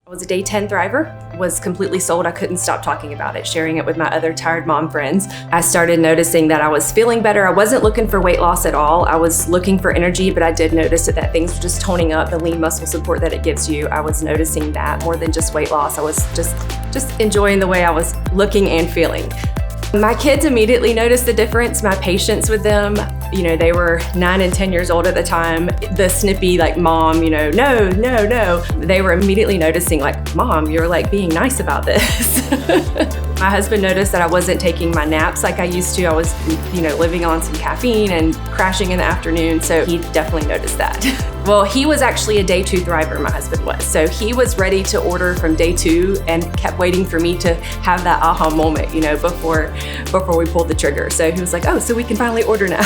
I was a day 10 thriver, was completely sold. I couldn't stop talking about it, sharing it with my other tired mom friends. I started noticing that I was feeling better. I wasn't looking for weight loss at all. I was looking for energy, but I did notice that things were just toning up, the lean muscle support that it gives you. I was noticing that more than just weight loss. I was just enjoying the way I was looking and feeling. My kids immediately noticed the difference. My patience with them, they were 9 and 10 years old at the time. The snippy, mom, no. They were immediately noticing, Mom, you're being nice about this. My husband noticed that I wasn't taking my naps like I used to. I was, living on some caffeine and crashing in the afternoon. So he definitely noticed that. Well, he was actually a day 2 thriver, my husband was. So he was ready to order from day 2 and kept waiting for me to have that aha moment, before we pulled the trigger. So he was like, oh, so we can finally order now.